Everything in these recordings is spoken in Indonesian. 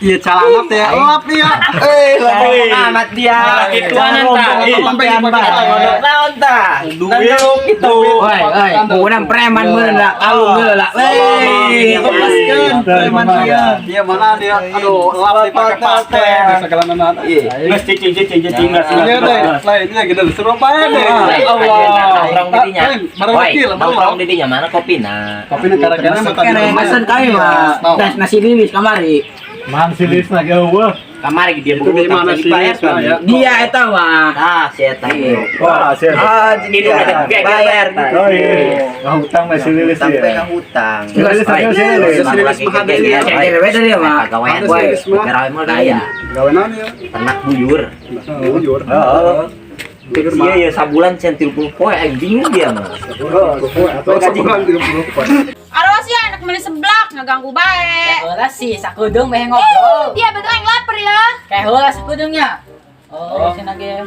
Iya calana teh. Oh, dia. amat dia. Itu anak Naon tah? Duit itu. Woi, bukan preman bener lah, kalung bener lah. Lepaskan preman dia. Dia mana dia? Aduh, lap dipakai-pakai segala mana. Geus cicing Iya deh, lainnya gitu seru banget deh. Nongkrong di dinya. Nongkrong di dinya mana kopina? Kopi negara-negara mah Masan kami mah, nasi lilis kamari. Man silis lagi eueuh. Kamari dia Itu di mana sih? Ya. Dia eta mah. Ah, si eta ieu. Wah, sia. Jadi dia bayar. Oh iya. Ngahutang mah silis Sampai ya. ngahutang. Silis aja silis. Beda dia mah. Gawean gue. Gawe mah daya. Gawe naon ya? Ternak buyur. Bujur. Heeh. Iya ya sabulan centil puluh poe anjing dia mah. Atau sebulan 30 poin. Awas ya anak meni seblak ngeganggu bae. Heula sih sakudung meh ngobrol. Dia betul yang lapar ya. Kayak heula sakudungnya. Oh, cenah ge.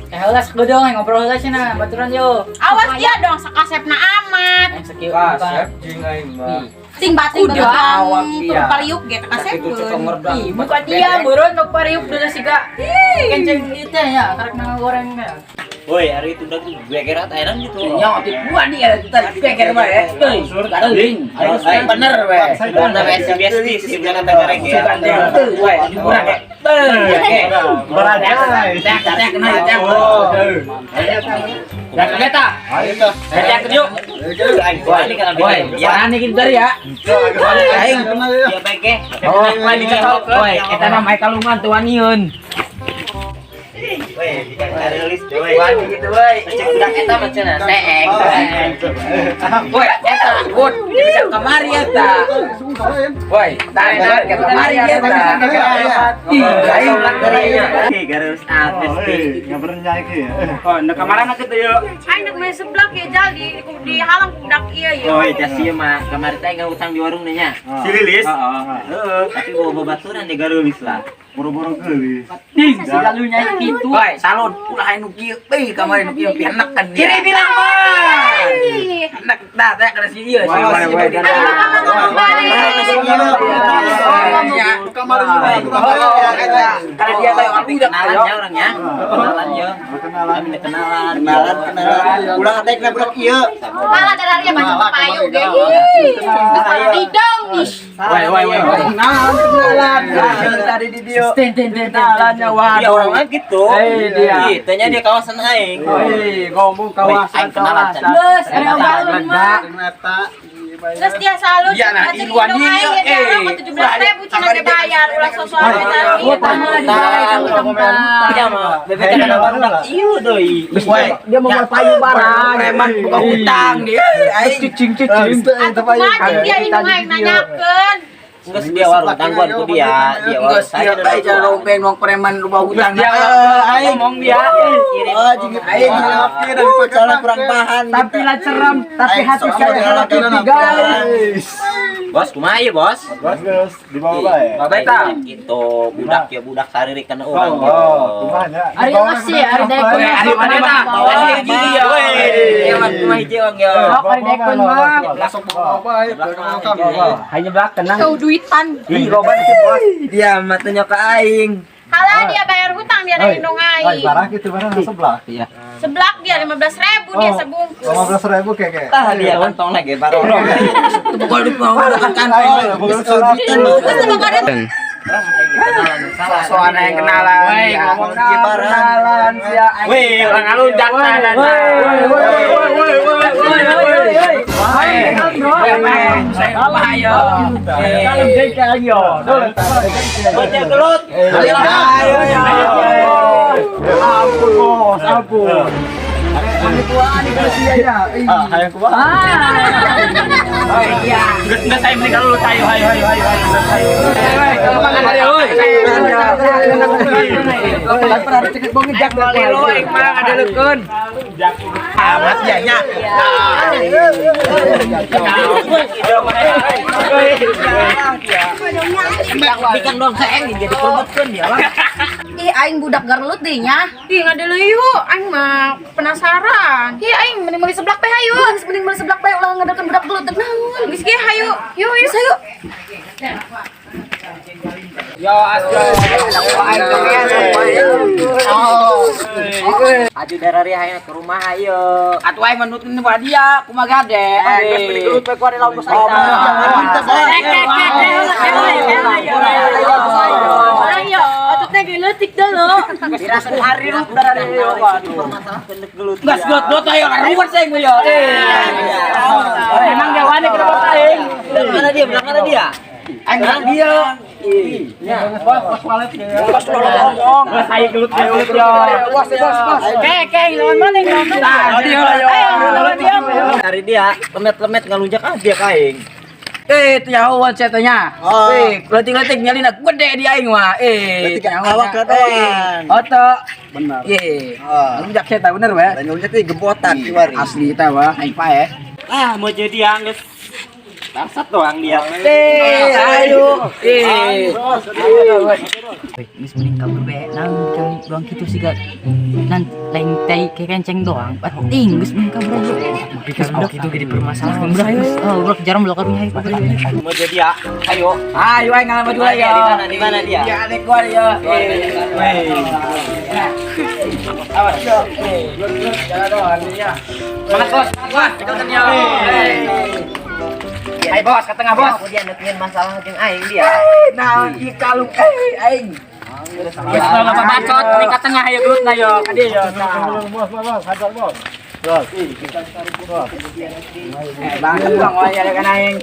Kayak heula sakudung ngobrol heula cenah, baturan yo. Awas dia dong sakasepna amat. Yang sekieu. Jing aing mah. Sing batin Udah, awak begang dia. pariuk ge kasepkeun. Ih, bukan dia meureun nu pariuk dulu siga. Kenceng dieu teh nya, karek goreng teh. Woi, hari itu udah tuh gue kira airan gitu. Nya opi gua nih ada kita pikir mah ya. Euy, garing. Ayo bener we. Mana besti sih bukan negara ge. We, dikurang ge. Beraja. Teh kena teh. Ya kita. Ayo dah. Saya kerja. Ini kan Woi, jangan nih dari ya. Aing kenal ya. dia baik ge. Oh, woi, kita nama kalungan tuan Iun. Woi, bikin rilis woi. Woi, gitu woi. Cek udah eta mah cenah seeng. Woi, eta good. Bisa kamari eta. Woi, tahan ke kamari eta. Ayo langgaranya. Garus apes Enggak pernah nyanyi ki ya. Oh, na kamarana kitu yeu. Aing nak meni seblak ya jadi di halang budak ieu ya. Oh, jas ieu mah kamari teh ngutang di warung nya. Si Lilis. Heeh, tapi bawa babaturan di garulis lah. Buru-buru geuli. Si galunya itu. Woi, salon ulah nu kieu. Beuh, kamari nu kieu enak kan dia. Kiri bilang mah. Enak dah teh kana si ieu. Karena dia kayak aku udah Kenalan orangnya. Kenalan ya. Kenalan. Kenalan. Ulah adekna budak ieu. Malah darahnya banyak papayu ge. Hidung ih. Woi. Kenalan. Tadi di dia. Kenalannya wah. Dia orangnya gitu. Dia. Tanya dia kawasan aing. Ngomong kawasan. Geus, ada balon mah. Geus dia selalu Iya, nah, Iwan dia, aku 17.000 cina dibayar ulah sosokan tadi. Dia mah bebek ada barudak ieu deui. Dia mau payu barang, emang bukan hutang dia. Aing cicing. Atuh kumaha dia indung aing nanyakeun. Geus dia warung tangguan ku dia warung saya Dia aja rompeng nong preman rumah hutang. aing ngomong dia kirim Aing Maafkeun dan pacara kurang bahan. tampilan serem, tapi hati saya hati guys. bos kumaha ieu bos Bagus, di bawah bae. Babeta. gitu budak ya budak sariri kana urang Oh, kumanya. Ari masih, ari daekun. Ari mana? Ari dia we ya mah kumaha hiji wang ya Ari daekun mah. Langsung bawa bae. Hanya belak tenang. Kau duitan. Ih, loba sih bos. dia mah teu nyoka aing Halah dia bayar hutang dia dari indung aing. Barang gitu barang sebelah. Iya. Seblak dia 15.000 dia sebungkus. 15.000 keke. tah dia kantong lagi baru Bukan di bawah kan. Soalnya yang kenalan. Woi, ngomong kenalan sia. weh orang alunjak tanah baca gelut Ampun bos, ampun. Ini tuaan di Malaysia. Hayang kumaha? Oh iya. Geus saya mending kalau tayo hayo. Kalau makan ada euy. Kan pernah dicekek bong ngejak lo mah ada lekeun. Amat ya nya. Bikin dong saeng jadi perbutkeun dia. Ih aing budak garlut deh nya. Ih ngadeuleuyeuh aing mah penasaran. Ih aing mending meuli seblak bae hayu. Mending meuli seblak bae ulah ngadekeun budak gelut teh naon. Geus ge hayu. Yuk. Yo aja. Aju dari hayang ke rumah ayo. Atuh aing menutin ba dia kumaha gade. Geus beli gelut pe ku ari lauk saita. Ayo, atuh teh geuletik dulu. Dirasa hari lu dari permasalahan gelut. Gas gelut ayo ruwet saya yo. Emang gawane kenapa saing? Mana dia? Aing dia. Bos ngomong. Saing gelut yo. Bos. Lawan maning, lawan maning. Ayo. Dari dia lemet-lemet ngalunjak dia kaing. Itu nyawa cetanya. Letik-letik nyalina gede di aing mah. awak doang. Oto. Benar. Ngalunjak ceta bener we. Dan nyuljak itu gembotan kiwari. Asli eta wah aing pae. Ah, mau jadi angges. Bangsat doang dia. Ayo. Geus mending kabur be. Nang doang kitu siga. Nan lain tai ke kenceng doang. Penting geus mending kabur aja. Pikir mau kitu jadi permasalahan. Bro jarang belok karunya Mau jadi ya. Ayo. Ayo aing ngalamat dulu ya. Di mana dia? Ya adek gua ya. Awas yo. Jalan doang dia. Semangat bos. Ikutin yo. Ayo bos, ke tengah bos. Dia nekeun masalah jeung aing dia. Nah, ieu kalung aing. Geus kalau bacot ning ka tengah ayo gelut na yo. Ka dieu yo. Bos, hadap bos. Banget bang, wah ya kan aing.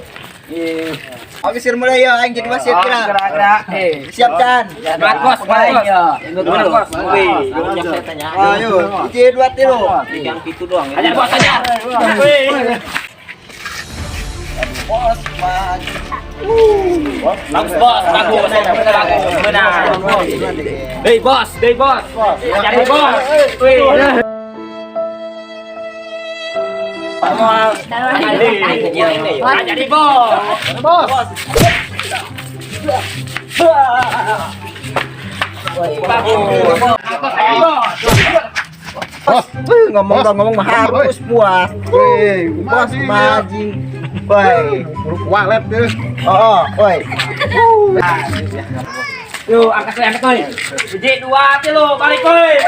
Oke, sir mulai ya, aing jadi wasit kira. Gerak. Siap kan? Semangat bos, Aing yo. Bos, wih, ngalunjak saya tanya. Ayo, ije dua tilu. Yang itu doang. Ajar bos ajar. Bagus bos, bagus. Benar. Hei bos. Ajar bos. Wih. Ajar bos. Ngomong harus puas. Bos majing. Woi, walet tuh. Woi. Yo, angkat euy. Hiji, dua, tilu, balik euy.